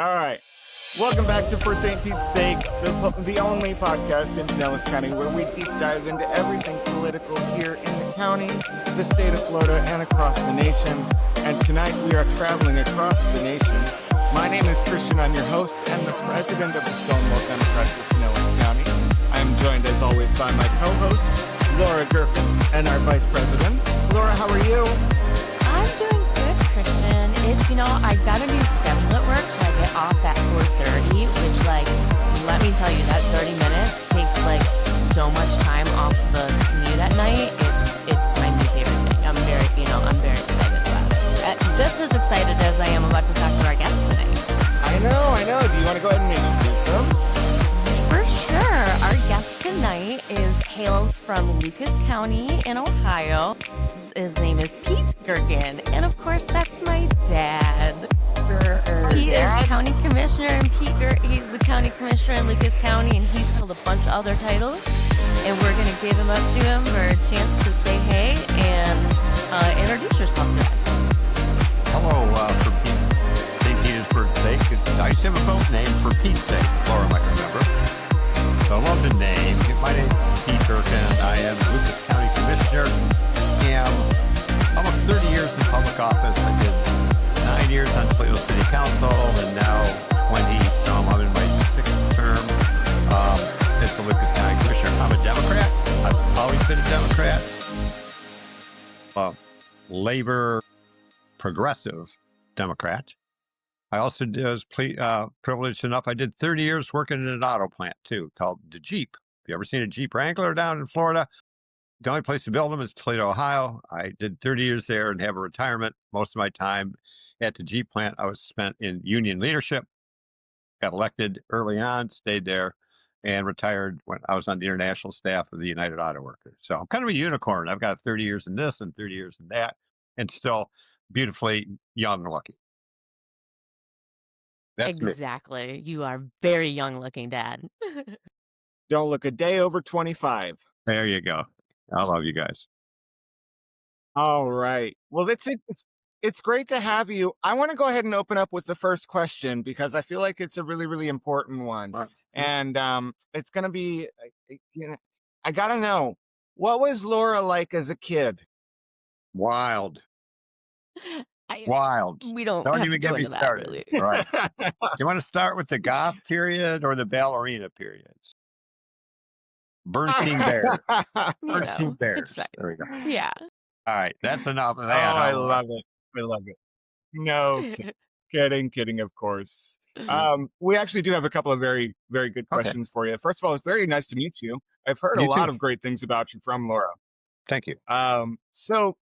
All right. Welcome back to For St. Pete's Sake, the only podcast in Pinellas County where we deep dive into everything political here in the county, the state of Florida, and across the nation. And tonight we are traveling across the nation. My name is Christian. I'm your host and the president of the Stonewall Democrats of Pinellas County. I am joined, as always, by my co-host, Laura Gerken, and our vice president. Laura, how are you? I'm doing good, Christian. I got a new schedule at work, so I get off at 4:30, which, let me tell you, that 30 minutes takes, so much time off the commute at night. It's my new favorite thing. I'm very excited about it. Just as excited as I am about to talk to our guests tonight. I know. Do you want to go ahead and introduce them? For sure. Our guest tonight hails from Lucas County in Ohio. His name is Pete Gerken, and of course, that's my dad. He is county commissioner, and he's the county commissioner in Lucas County, and he's held a bunch of other titles. And we're going to give him up to him for a chance to say hey and introduce yourself to us. Hello, for St. Petersburg's sake. I used to have a boat named for Pete's sake, Laura might remember. So I love the name. My name is Pete Gerken. I am Lucas County Commissioner. Almost 30 years in public office. I did 9 years on Toledo City Council, and now 20. So I'm in my 6th term as the Lucas County Commissioner. I'm a Democrat. I've always been a Democrat. Labor progressive Democrat. I also was privileged enough. I did 30 years working in an auto plant too, called the Jeep. Have you ever seen a Jeep Wrangler down in Florida? The only place to build them is Toledo, Ohio. I did 30 years there and have a retirement. Most of my time at the Jeep plant, I was spent in union leadership. Got elected early on, stayed there, and retired when I was on the international staff of the United Auto Workers. So I'm kind of a unicorn. I've got 30 years in this and 30 years in that, and still beautifully young looking. That's exactly. Me. You are very young looking, Dad. Don't look a day over 25. There you go. I love you guys. All right. Well, it's great to have you. I want to go ahead and open up with the first question because I feel like it's a really, really important one. And it's going to be, I got to know, what was Laura like as a kid? Wild. Wild. We don't even get me started. Really. Right. You want to start with the goth period or the ballerina periods? Bernstein Bears. Bernstein Bears. There we go. Yeah. All right. That's enough of that. Oh, I love it. No, kidding, of course. We actually do have a couple of very, very good questions for you. First of all, it's very nice to meet you. I've heard a lot of great things about you from Laura. Thank you. So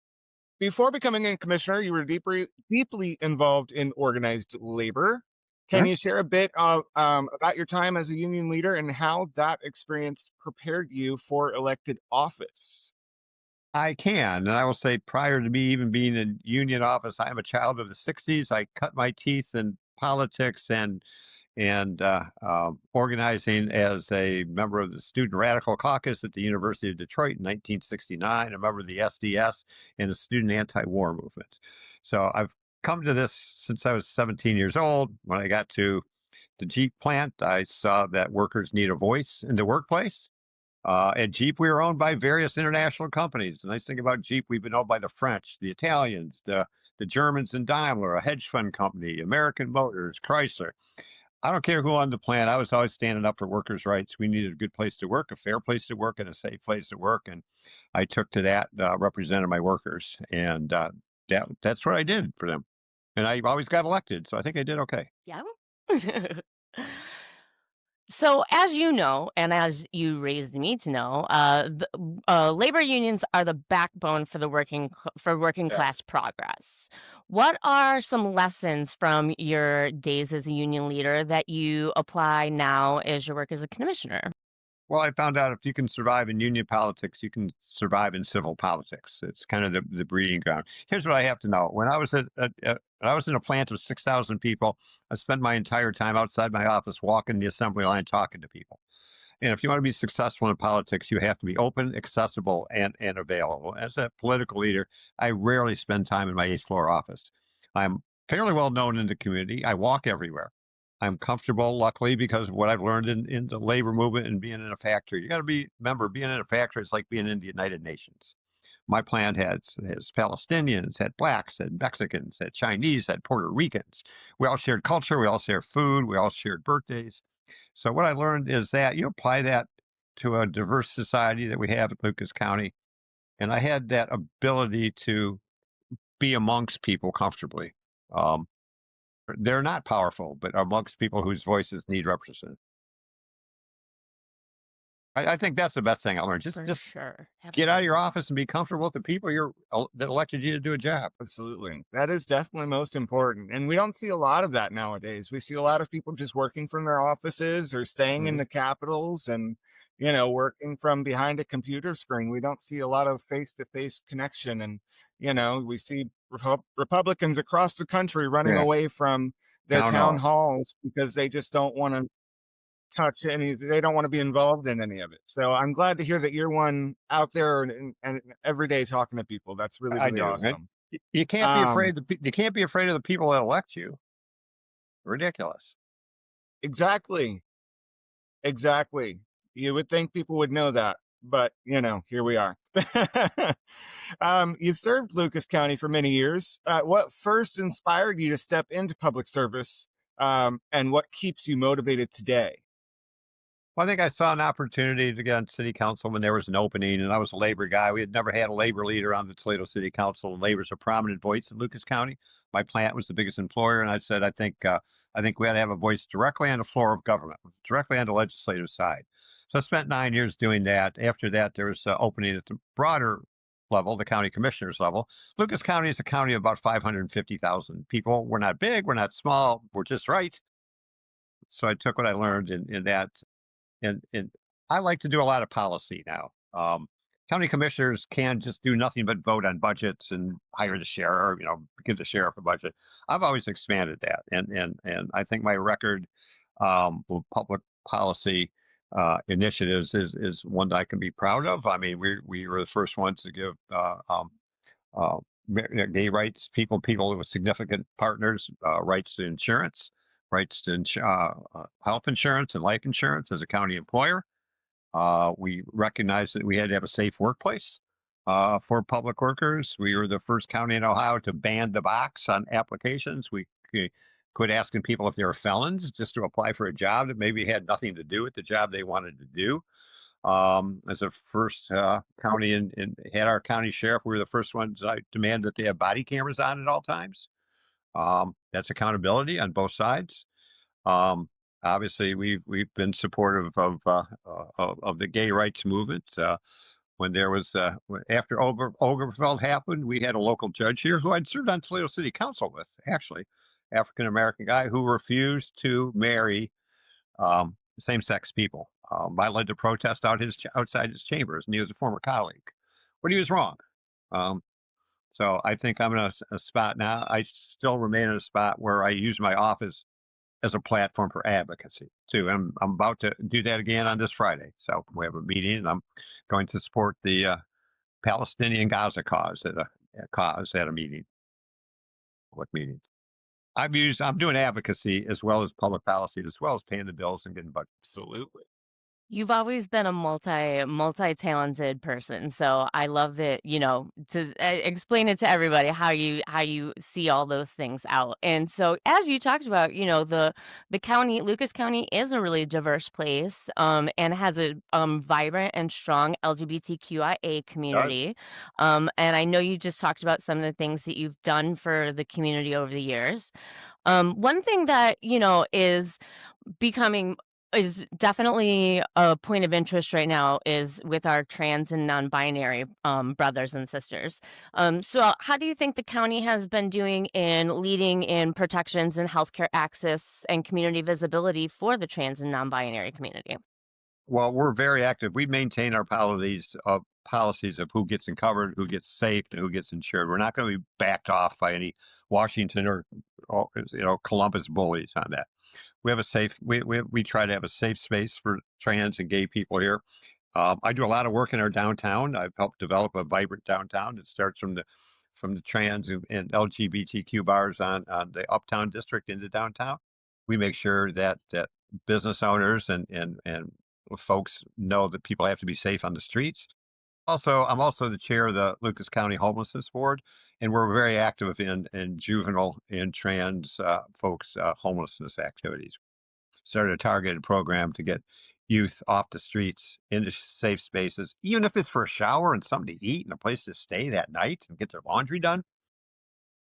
before becoming a commissioner, you were deeply involved in organized labor. Can you share a bit about your time as a union leader and how that experience prepared you for elected office? I can. And I will say, prior to me even being in union office, I am a child of the 60s. I cut my teeth in politics and organizing as a member of the Student Radical Caucus at the University of Detroit in 1969, a member of the SDS and the Student Anti-War Movement. So I've come to this since I was 17 years old. When I got to the Jeep plant, I saw that workers need a voice in the workplace. At Jeep, we were owned by various international companies. The nice thing about Jeep, we've been owned by the French, the Italians, the Germans and Daimler, a hedge fund company, American Motors, Chrysler. I don't care who owned the plant. I was always standing up for workers' rights. We needed a good place to work, a fair place to work, and a safe place to work. And I took to that, represented my workers. And that's what I did for them. And I always got elected. So I think I did okay. Yeah. So, as you know, and as you raised me to know, labor unions are the backbone for the working class progress. What are some lessons from your days as a union leader that you apply now as your work as a commissioner? Well, I found out if you can survive in union politics, you can survive in civil politics. It's kind of the breeding ground. Here's what I have to know. When I was in a plant of 6,000 people, I spent my entire time outside my office walking the assembly line talking to people. And if you want to be successful in politics, you have to be open, accessible, and available. As a political leader, I rarely spend time in my 8th floor office. I'm fairly well known in the community. I walk everywhere. I'm comfortable, luckily, because of what I've learned in the labor movement and being in a factory. You got to remember, being in a factory is like being in the United Nations. My plant has Palestinians, had blacks, had Mexicans, had Chinese, had Puerto Ricans. We all shared culture, we all shared food, we all shared birthdays. So what I learned is that you apply that to a diverse society that we have in Lucas County, and I had that ability to be amongst people comfortably. Um, they're not powerful, but amongst people whose voices need representation. I think that's the best thing I learned. For Just sure. get out of your Absolutely. office and be comfortable with the people that elected you to do a job. Absolutely. That is definitely most important. And we don't see a lot of that nowadays. We see a lot of people just working from their offices or staying in Mhm. the capitals and, working from behind a computer screen. We don't see a lot of face to face connection. And, we see Republicans across the country running Yeah, away from the town town hall. halls because they just don't want to they don't want to be involved in any of it. So I'm glad to hear that you're one out there and every day talking to people. That's really, I really do. And awesome. you can't be Um, afraid. You can't be afraid of the people that elect you. Ridiculous. exactly. Exactly. You would think people would know that, but here we are. You've served Lucas County for many years. What first inspired you to step into public service? And what keeps you motivated today? Well, I think I saw an opportunity to get on city council when there was an opening, and I was a labor guy. We had never had a labor leader on the Toledo City Council, and labor's a prominent voice in Lucas County. My plant was the biggest employer, and I said, I think we ought to have a voice directly on the floor of government, directly on the legislative side. So I spent 9 years doing that. After that, there was an opening at the broader level, the county commissioners level. Lucas County is a county of about 550,000 people. We're not big, we're not small, we're just right. So I took what I learned in that, and I like to do a lot of policy now. County commissioners can just do nothing but vote on budgets and hire the sheriff, give the sheriff a budget. I've always expanded that, and I think my record with public policy initiatives is one that I can be proud of. I mean, we were the first ones to give uh, gay rights people with significant partners rights to insurance, rights to health insurance and life insurance as a county employer. We recognized that we had to have a safe workplace for public workers. We were the first county in Ohio to ban the box on applications. We quit asking people if they were felons just to apply for a job that maybe had nothing to do with the job they wanted to do. As a first county and had our county sheriff, we were the first ones I demand that they have body cameras on at all times. That's accountability on both sides. Um, Obviously, we've been supportive of the gay rights movement. When there was after Obergefell happened, we had a local judge here who I'd served on Toledo City Council with, actually, African American guy who refused to marry same-sex people. I led the protest outside his chambers, and he was a former colleague, but he was wrong. Um, so I think I'm in a spot now. I still remain in a spot where I use my office as a platform for advocacy too. I'm about to do that again on this Friday. So we have a meeting, and I'm going to support the Palestinian Gaza cause at a meeting. What meeting? I'm doing advocacy as well as public policy, as well as paying the bills and getting budget. Absolutely. You've always been a multi-talented person, so I love it, to explain it to everybody how you see all those things out. And so, as you talked about, the county, Lucas County, is a really diverse place, and has a vibrant and strong LGBTQIA Does community. And I know you just talked about some of the things that you've done for the community over the years. One thing that becoming is definitely a point of interest right now is with our trans and non-binary brothers and sisters. So how do you think the county has been doing in leading in protections and healthcare access and community visibility for the trans and non-binary community? Well, we're very active. We maintain our policies of who gets covered, who gets safe, and who gets insured. We're not going to be backed off by any Washington or Columbus bullies on that. We have a safe. We try to have a safe space for trans and gay people here. I do a lot of work in our downtown. I've helped develop a vibrant downtown that starts from the trans and LGBTQ bars on the uptown district into downtown. We make sure that business owners and folks know that people have to be safe on the streets. Also, I'm also the chair of the Lucas County Homelessness Board, and we're very active in juvenile and trans folks homelessness activities. Started a targeted program to get youth off the streets into safe spaces, even if it's for a shower and something to eat and a place to stay that night and get their laundry done.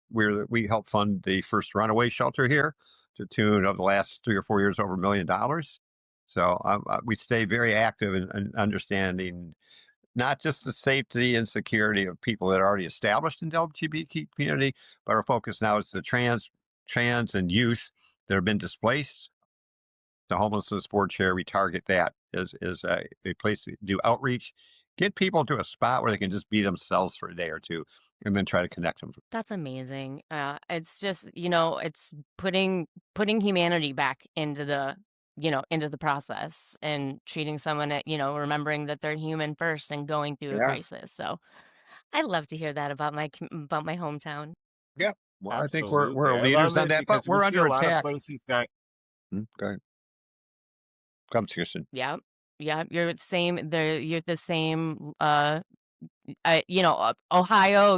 We help fund the first runaway shelter here to the tune of the last 3 or 4 years over $1 million. So we stay very active in understanding not just the safety and security of people that are already established in the LGBT community, but our focus now is the trans and youth that have been displaced. The homelessness board chair, we target that as a place to do outreach, get people to a spot where they can just be themselves for a day or two, and then try to connect them. That's amazing. It's just, it's putting humanity back into the process and treating someone remembering that they're human first and going through a Yeah, crisis. So I love to hear that about about my hometown. yeah. Well, I think we're Absolutely. I love leaders on it that, but because we we're see a under lot of attack. places that Go ahead. Come, Kirsten. Yeah. Yeah, you're the same Ohio,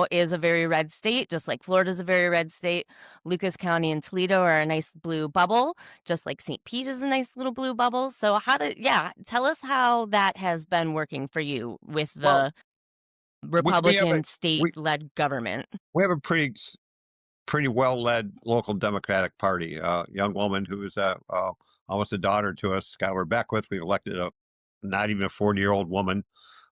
is a very red state, just like Florida's a very red state. Lucas County and Toledo are a nice blue bubble, just like St. Pete is a nice little blue bubble. So tell us how that has been working for you with Well, the we have a Republican state-led government. we have a pretty well led local Democratic Party. A young woman who is almost a daughter to us, Scott we're Beckwith. We elected a not even a 40-year-old woman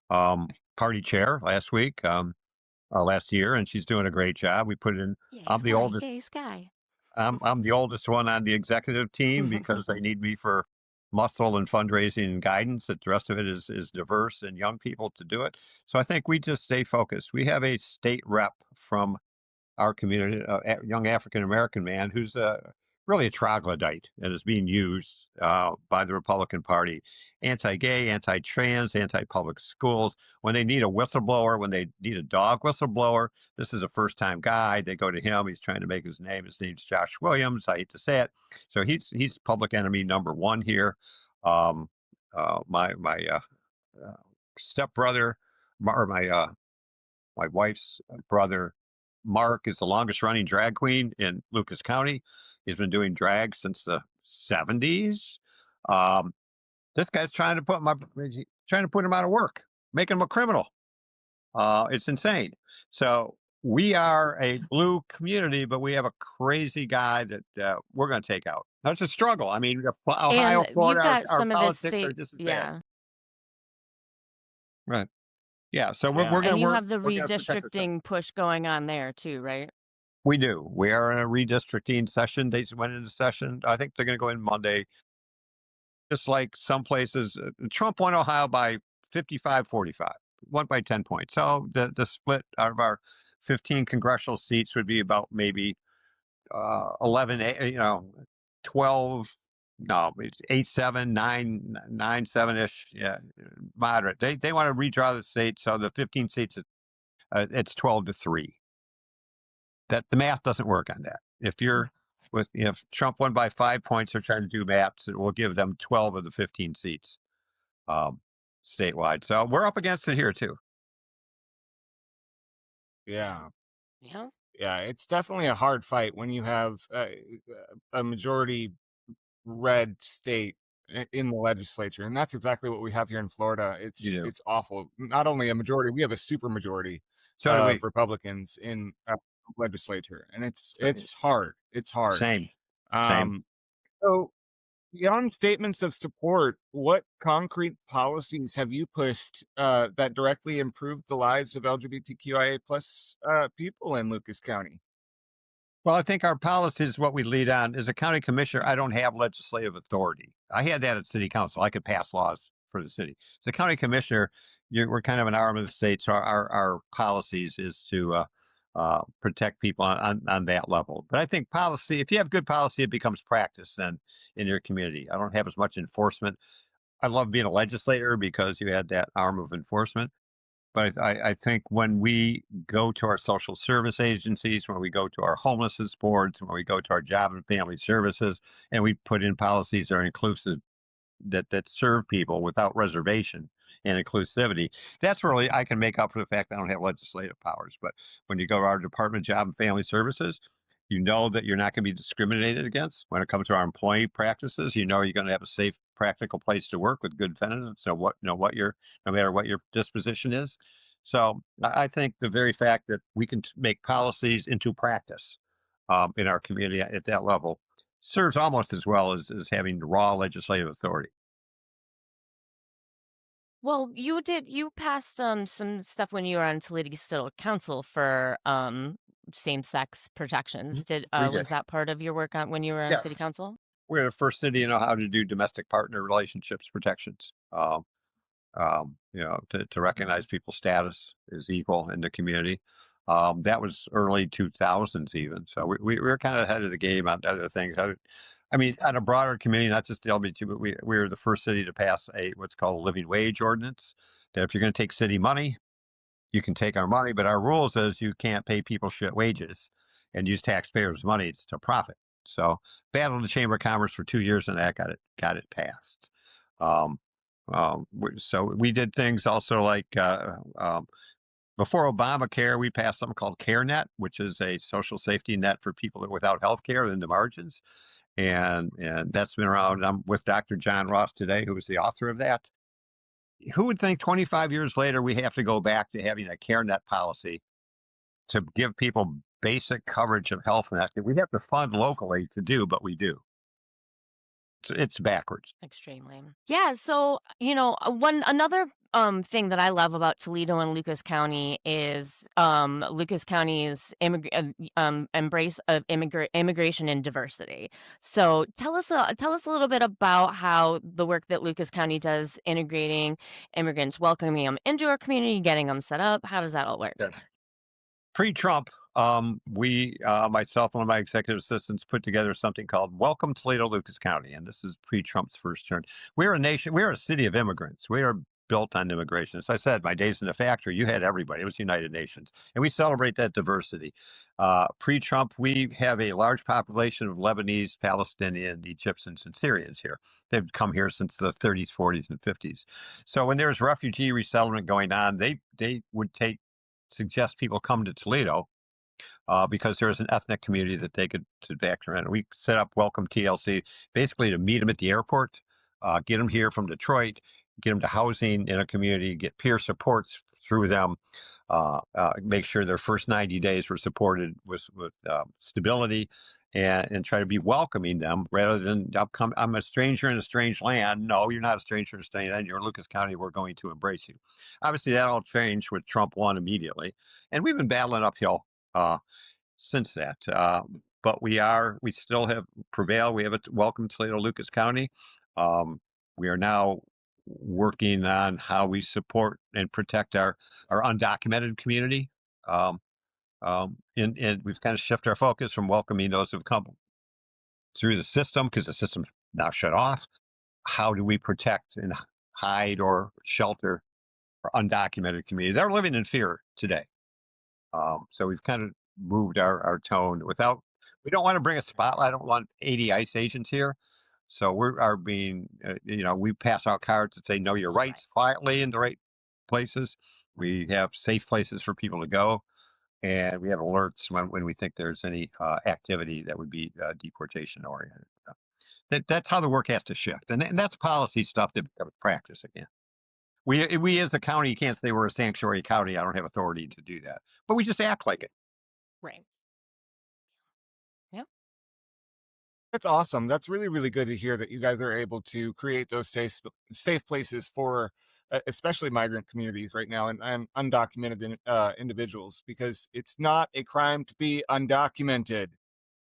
um, party chair last year, and she's doing a great job. We put in. Yay, I'm the Sky! oldest. Yay, Sky! I'm the oldest one on the executive team because they need me for muscle and fundraising and guidance. That the rest of it is diverse and young people to do it. So I think we just stay focused. We have a state rep from our community, a young African American man who's really a troglodyte and is being used by the Republican Party, anti-gay, anti-trans, anti-public schools. When they need a whistleblower, when they need a dog whistleblower, this is a first-time guy. They go to him. He's trying to make his name. His name's Josh Williams. I hate to say it. So he's public enemy number one here. Um, my stepbrother, or my wife's brother, Mark, is the longest running drag queen in Lucas County. He's been doing drag since the 70s. Um, this guy's trying to put him out of work, making him a criminal. It's insane. So we are a blue community, but we have a crazy guy that we're going to take out. That's a struggle. I mean, Ohio, And you've Florida, got our some of this politics are state, just as bad. yeah. Right. Yeah. So Yeah. And you have the we're gonna protect ourselves. redistricting push going on there too, right? We do. We are in a redistricting session. They went into session. I think they're going to go in Monday. Just like some places, Trump won Ohio by 55-45, won by 10 points. So the split out of our 15 congressional seats would be about maybe 11, 12, no, it's 8, 7, 9, 9, 7-ish. Yeah, moderate. They want to redraw the state. So the 15 seats, it's 12-3. That the math doesn't work on that. If Trump won by 5 points, they're trying to do maps, it will give them 12 of the 15 seats um, statewide. So we're up against it here too. yeah. Yeah. Yeah, it's definitely a hard fight when you have a majority red state in the legislature, and that's exactly what we have here in Florida. You do. It's awful. Not only a majority, we have a super majority So do we. of Republicans in legislature, and it's hard. It's hard. Same. Um, so beyond statements of support, what concrete policies have you pushed that directly improve the lives of LGBTQIA plus people in Lucas County? Well, I think our policy is what we lead on. As a county commissioner, I don't have legislative authority. I had that at city council. I could pass laws for the city. As a county commissioner, we're kind of an arm of the state. So our policies is to protect people on that level. But I think policy, if you have good policy, it becomes practice then in your community. I don't have as much enforcement. I love being a legislator because you had that arm of enforcement. But I think when we go to our social service agencies, when we go to our homelessness boards, when we go to our job and family services, and we put in policies that are inclusive, that serve people without reservation and inclusivity. That's really, I can make up for the fact I don't have legislative powers. But when you go to our Department of Job and Family Services, you know that you're not going to be discriminated against when it comes to our employee practices. You know you're going to have a safe, practical place to work with good benefits. So what, what your, no matter what your disposition is. So I think the very fact that we can make policies into practice in our community at that level serves almost as well as having raw legislative authority. Well, you passed some stuff when you were on Toledo City Council for same-sex protections. We did. Was that part of your work on when you were on Yeah. city council? We're the first city to know how to do domestic partner relationships protections. To recognize people's status as equal in the community. That was early 2000s even. So we were kind of ahead of the game on other things. I mean, on a broader community, not just the LGBT, but we were the first city to pass what's called a living wage ordinance. That if you're going to take city money, you can take our money, but our rule says you can't pay people shit wages and use taxpayers' money to profit. So battled the Chamber of Commerce for 2 years, and that got it passed. Um, so we did things also like before Obamacare, we passed something called CareNet, which is a social safety net for people that without health care in the margins. And that's been around. I'm with Dr. John Ross today, who was the author of that. Who would think 25 years later we have to go back to having a CareNet policy to give people basic coverage of health net that we have to fund locally to do, but we do. It's backwards. Extremely. Yeah, so, one another thing that I love about Toledo and Lucas County is Lucas County's embrace of immigration and diversity. So tell us a little bit about how the work that Lucas County does integrating immigrants, welcoming them into our community, getting them set up. How does that all work? Yeah. Pre-Trump, we, myself and one of my executive assistants, put together something called Welcome Toledo Lucas County, and this is pre-Trump's first term. We're a nation. We're a city of immigrants. We are built on immigration. As I said, my days in the factory, you had everybody. It was United Nations, and we celebrate that diversity. Pre-Trump, we have a large population of Lebanese, Palestinian, Egyptians, and Syrians here. They've come here since the 30s, 40s, and 50s. So when there's refugee resettlement going on, they would suggest people come to Toledo because there's an ethnic community that they could to factor in. We set up Welcome TLC basically to meet them at the airport, get them here from Detroit, get them to housing in a community, get peer supports through them, make sure their first 90 days were supported with stability, and try to be welcoming them rather than I'm a stranger in a strange land. No, you're not a stranger in a strange land. You're in Lucas County. We're going to embrace you. Obviously, that all changed with Trump won immediately, and we've been battling uphill since that. But we still have prevailed. We have a welcome Toledo Lucas County. We are now working on how we support and protect our undocumented community. And we've kind of shifted our focus from welcoming those who've come through the system because the system's now shut off. How do we protect and hide or shelter our undocumented community? They're living in fear today. So we've kind of moved our tone we don't want to bring a spotlight. I don't want 80 ICE agents here. So we pass out cards that say, know your rights quietly in the right places. We have safe places for people to go. And we have alerts when we think there's any activity that would be deportation oriented. That's how the work has to shift. And that's policy stuff that becomes practice again. We as the county, you can't say we're a sanctuary county. I don't have authority to do that. But we just act like it. Right. Yeah. That's awesome. That's really, really good to hear that you guys are able to create those safe places for especially migrant communities right now and undocumented individuals, because it's not a crime to be undocumented.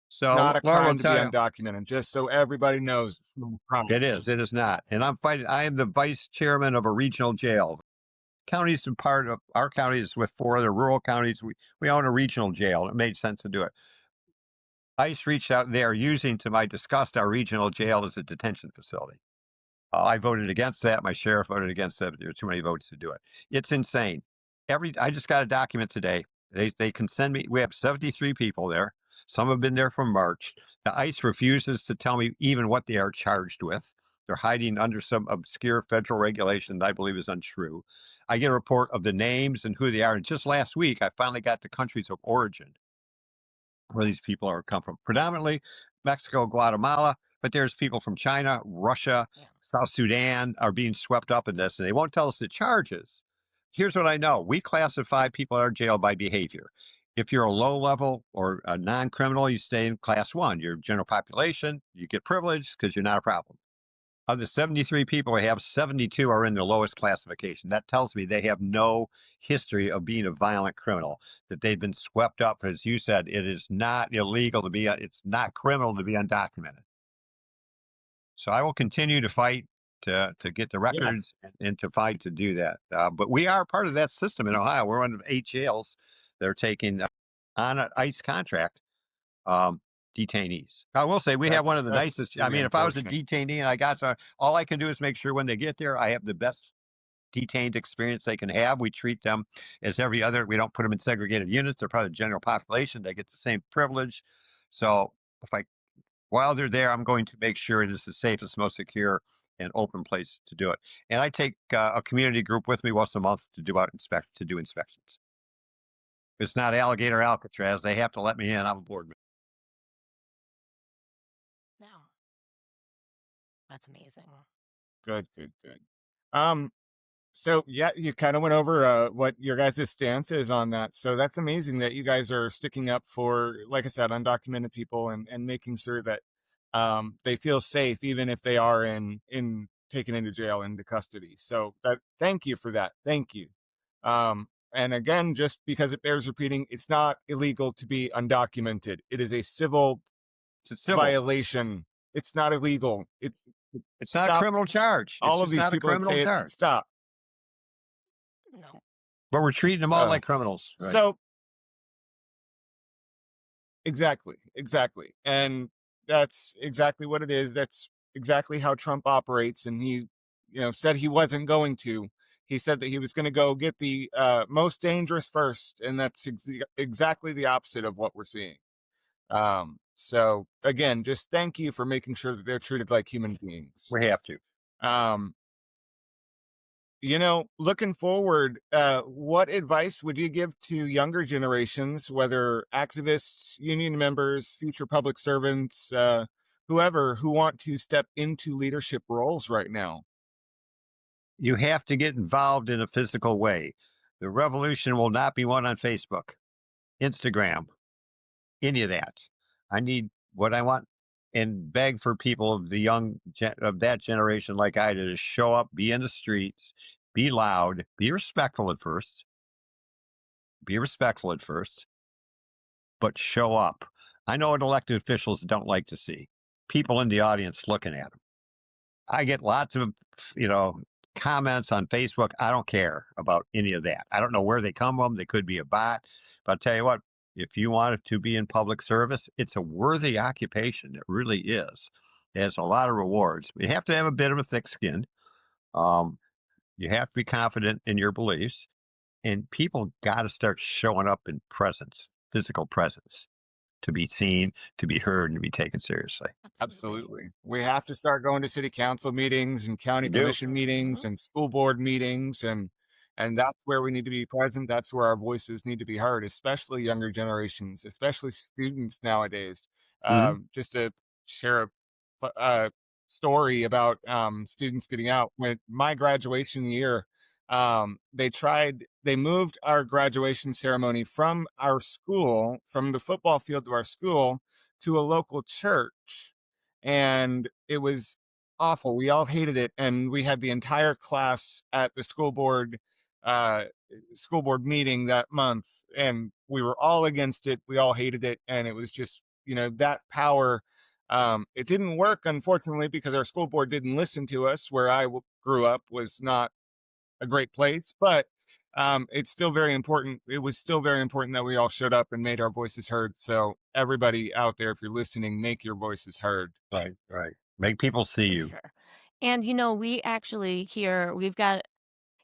So Not a Laura will crime to be tell you, undocumented, just so everybody knows it's not a crime. it is. It is not. And I am the vice chairman of a regional jail. Counties and part of our county is with 4 other rural counties. We own a regional jail. It made sense to do it. ICE reached out. They are using, to my disgust, our regional jail as a detention facility. I voted against that. My sheriff voted against that. There were too many votes to do it. It's insane. I just got a document today. They can send me. We have 73 people there. Some have been there from March. The ICE refuses to tell me even what they are charged with. They're hiding under some obscure federal regulation that I believe is untrue. I get a report of the names and who they are. And just last week, I finally got the countries of origin where these people are come from. Predominantly Mexico, Guatemala, but there's people from China, Russia, Yeah. South Sudan are being swept up in this, and they won't tell us the charges. Here's what I know: we classify people in our jail by behavior. If you're a low level or a non criminal, you stay in class one. Your general population, you get privileged because you're not a problem. Of the 73 people we have, 72 are in the lowest classification. That tells me they have no history of being a violent criminal, that they've been swept up. As you said, it is not illegal to be, it's not criminal to be undocumented. So I will continue to fight to get the Yeah. records and to fight to do that. But we are part of that system in Ohio. We're one of 8 jails that are taking on an ICE contract um, detainees. I will say we have one of the That's nicest. I really mean, if I was a unfortunate. detainee and I got some, all I can do is make sure when they get there, I have the best detained experience they can have. We treat them as every other. We don't put them in segregated units. They're part of the general population. They get the same privilege. So if I, while they're there, I'm going to make sure it is the safest, most secure, and open place to do it. And I take a community group with me once a month to do inspections. It's not Alligator Alcatraz. They have to let me in. I'm a board member. No. That's amazing. Good, good, good. Um, So yeah, you kind of went over what your guys' stance is on that. So that's amazing that you guys are sticking up for, like I said, undocumented people and making sure that they feel safe even if they are in taken into jail into custody. So that thank you for that. Thank you. And again, just because it bears repeating, it's not illegal to be undocumented. It is a civil It's civil. violation. It's not illegal. It's not a Stop. criminal charge. It's All of just these not a people that criminal say it, charge. stop. No. But we're treating them all Uh, like criminals. Right. so exactly. And that's exactly what it is. That's exactly how Trump operates. And he, said he wasn't going to. He said that he was going to go get the most dangerous first. And that's exactly the opposite of what we're seeing. So again, just thank you for making sure that they're treated like human beings. We have to. Um, looking forward, what advice would you give to younger generations, whether activists, union members, future public servants, whoever who want to step into leadership roles right now? You have to get involved in a physical way. The revolution will not be won on Facebook, Instagram, any of that. I need what I want and beg for people of of that generation like I did to show up, be in the streets, be loud, be respectful at first, but show up. I know what elected officials don't like to see people in the audience looking at them. I get lots of, you know, comments on Facebook. I don't care about any of that. I don't know where they come from. They could be a bot. But I'll tell you what, if you wanted to be in public service, it's a worthy occupation. It really is. It has a lot of rewards. You have to have a bit of a thick skin. Um, you have to be confident in your beliefs. And people got to start showing up in presence, physical presence, to be seen, to be heard, and to be taken seriously. Absolutely. We have to start going to city council meetings and county We do. commission meetings and school board meetings and that's where we need to be present. That's where our voices need to be heard, especially younger generations, especially students nowadays. Mhm. Just to share a story about students getting out. With my graduation year, they moved our graduation ceremony from our school, from the football field to our school, to a local church, and it was awful. We all hated it, and we had the entire class at the uh, school board meeting that month, and we were all against it. We all hated it, and it was just that power. It didn't work, unfortunately, because our school board didn't listen to us. Where I grew up was not a great place, but it's still very important. It was still very important that we all showed up and made our voices heard. So everybody out there, if you're listening, make your voices heard. Right, right. Make people see For you. sure. And we actually here we've got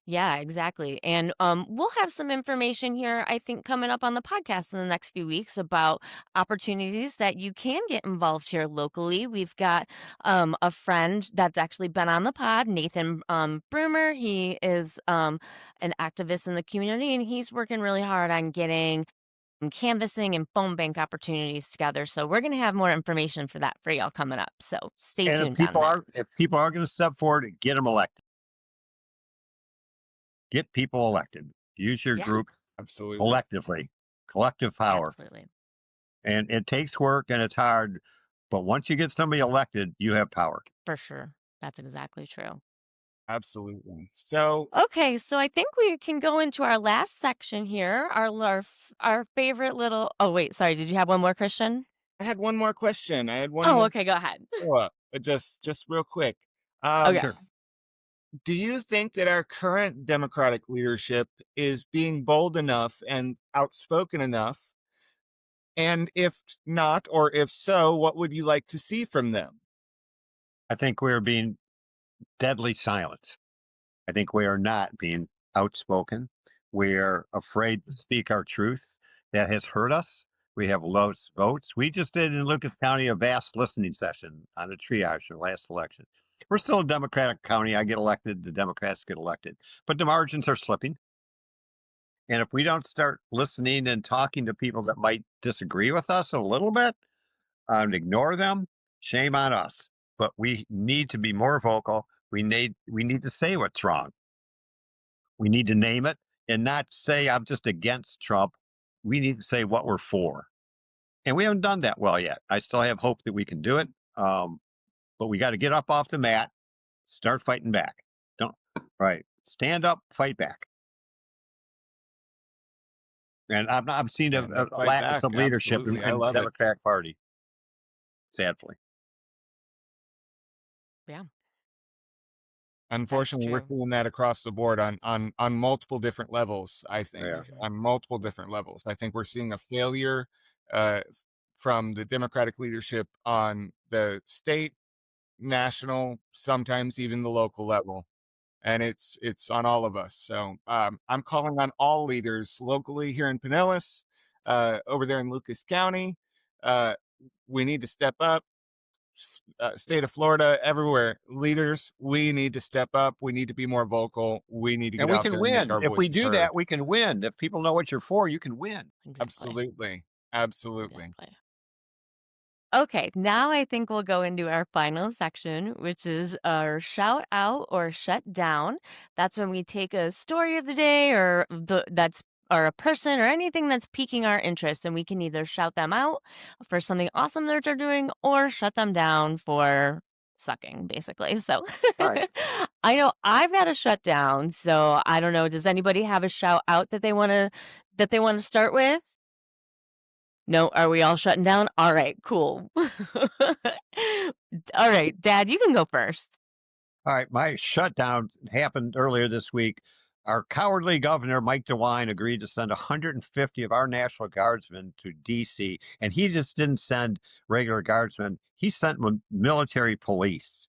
Yeah, exactly. And we'll have some information here, I think, coming up on the podcast in the next few weeks about opportunities that you can get involved here locally. We've got a friend that's actually been on the pod, Nathan Broomer. He is an activist in the community, and he's working really hard on getting canvassing and phone bank opportunities together. So we're going to have more information for that for y'all coming up. So stay And tuned on that. if people are going to step forward, get them elected. Get people elected. Use your Yeah, group Absolutely. collectively, collective power. absolutely. And it takes work and it's hard, but once you get somebody elected, you have power. For sure. That's exactly true. Absolutely. So Okay, so I think we can go into our last section here. Our favorite little. Oh wait, sorry. Did you have one more, Christian? I had one more question. I had one Oh, more okay. Go ahead. follow-up, but just real quick. Okay. Sure. Do you think that our current Democratic leadership is being bold enough and outspoken enough? And if not, or if so, what would you like to see from them? I think we're being deadly silent. I think we are not being outspoken. We're afraid to speak our truth. That has hurt us. We have low votes. We just did in Lucas County a vast listening session on a triage in the last election. We're still a Democratic county. I get elected, the Democrats get elected, but the margins are slipping. And if we don't start listening and talking to people that might disagree with us a little bit and ignore them, shame on us. But we need to be more vocal. We need to say what's wrong. We need to name it and not say I'm just against Trump. We need to say what we're for. And we haven't done that well yet. I still have hope that we can do it. But we got to get up off the mat, start fighting back. Don't right. Stand up, fight back. And I'm seeing And a fight lack of back. some leadership Absolutely. I in the love it. Democratic Party, sadly. Yeah, Unfortunately, we're true. seeing that across the board on multiple different levels, I think. Yeah. On multiple different levels. I think we're seeing a failure from the Democratic leadership on the state, national, sometimes even the local level. And it's on all of us. So I'm calling on all leaders locally here in Pinellas, over there in Lucas County. We need to step up. State of Florida, everywhere, leaders, we need to step up. We need to be more vocal. We need to And get we out can there and make win. our If we voices do heard. that, we can win. If people know what you're for, you can win. Exactly. Absolutely. Absolutely. Exactly. Okay, now I think we'll go into our final section, which is our shout out or shut down. That's when we take a story of the day or a person or anything that's piquing our interest, and we can either shout them out for something awesome that they're doing or shut them down for sucking, basically. So Right. I know I've had a shutdown, so I don't know. Does anybody have a shout out that they want to start with? No, are we all shutting down? All right, cool. All right, Dad, you can go first. All right, my shutdown happened earlier this week. Our cowardly governor, Mike DeWine, agreed to send 150 of our National Guardsmen to D.C., and he just didn't send regular guardsmen. He sent military police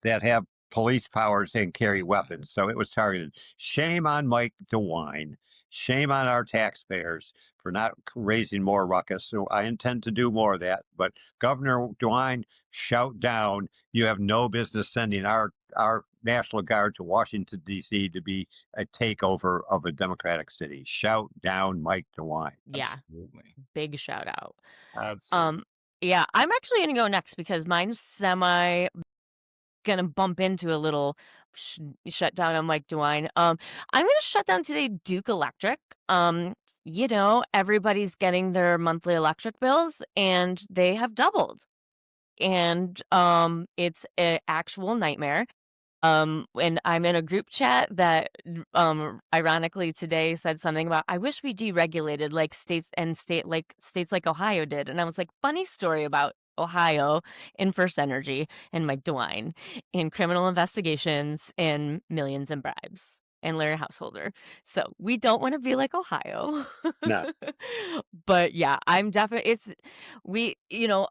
that have police powers and carry weapons. So it was targeted. Shame on Mike DeWine. Shame on our taxpayers for not raising more ruckus. So I intend to do more of that. But Governor DeWine, shout down. You have no business sending our National Guard to Washington, D.C. to be a takeover of a Democratic city. Shout down Mike DeWine. Yeah, Absolutely. big shout out. Absolutely. Yeah, I'm actually gonna go next because mine's gonna bump into a little shutdown on Mike DeWine. I'm gonna shut down today Duke Electric. Everybody's getting their monthly electric bills and they have doubled. And it's an actual nightmare. And I'm in a group chat that ironically today said something about I wish we deregulated like states like Ohio did. And I was like, funny story about Ohio in First Energy and Mike DeWine in criminal investigations and millions in bribes and Larry Householder. So we don't want to be like Ohio. No. But yeah, I'm definitely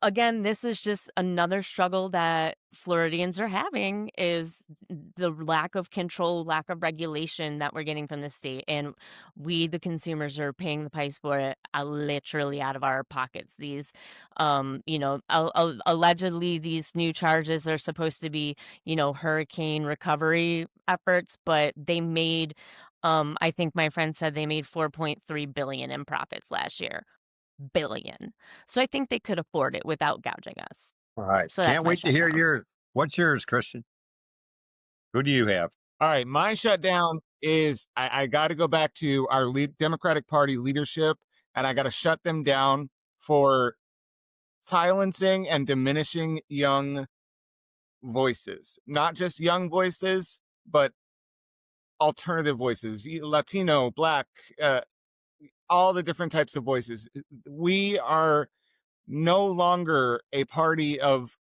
again, this is just another struggle that Floridians are having is the lack of control, lack of regulation that we're getting from the state. And we, the consumers, are paying the price for it literally out of our pockets. These, allegedly, these new charges are supposed to be, hurricane recovery efforts, but they made, I think my friend said they made 4.3 billion in profits last year. Billion. So I think they could afford it without gouging us. All right. So that's Can't my wait to hear shutdown. yours. What's yours, Christian? Who do you have? All right, my shutdown is I got to go back to our Democratic Party leadership, and I got to shut them down for silencing and diminishing young voices. Not just young voices, but alternative voices, Latino, Black, all the different types of voices. We are no longer a party of,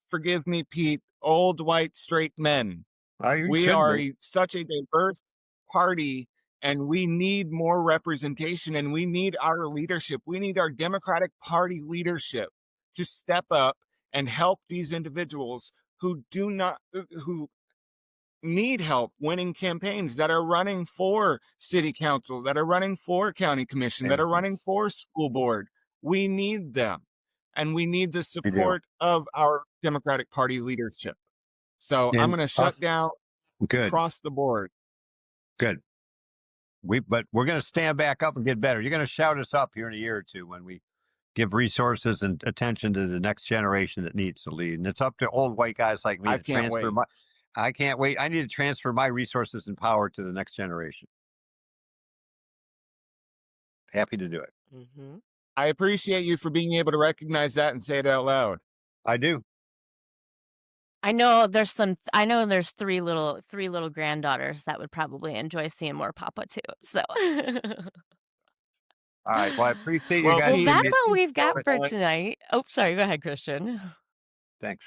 forgive me, Pete, old white straight men. You We should are be. such a diverse party, and we need more representation, and we need our leadership. We need our Democratic Party leadership to step up and help these individuals who need help winning campaigns, that are running for city council, that are running for county commission, that are running for school board. We need them, and we need the support of our Democratic Party leadership. So I'm And going to shut down good, across the board. good. But we're going to stand back up and get better. You're going to shout us up here in a year or two when we give resources and attention to the next generation that needs to lead. And it's up to old white guys like me I to can't transfer wait. I can't wait. I need to transfer my resources and power to the next generation. Happy to do it. Mm-hmm. I appreciate you for being able to recognize that and say it out loud. I do. I know there's three little granddaughters that would probably enjoy seeing more Papa too. So All right. Well, I appreciate you Well, guys. well, Pete, that's it's all we've got so for fun. tonight. Oh, sorry. Go ahead, Christian. Thanks.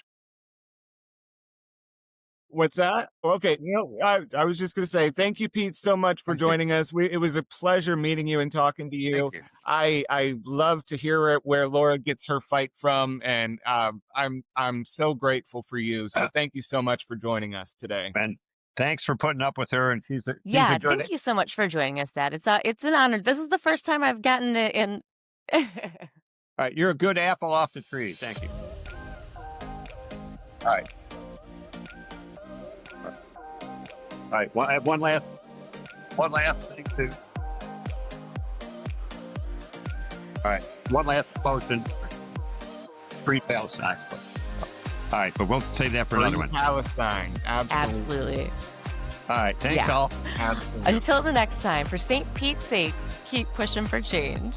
What's that? Okay, I was just going to say thank you, Pete, so much for Thank you. joining us. It was a pleasure meeting you and talking to you. Thank you. I love to hear it where Laura gets her fight from, and I'm so grateful for you. So thank you so much for joining us today. And thanks for putting up with her. And she's Yeah, a good. thank you so much for joining us, Dad. It's an honor. This is the first time I've gotten it in. All right, you're a good apple off the tree. Thank you. All right. All right. I have one last thing too. All right. One last motion. Free Palestine. All right, but we'll save that for another one. Palestine. Absolutely. All right. Thanks Yeah. all. Absolutely. Until the next time, for St. Pete's sake, keep pushing for change.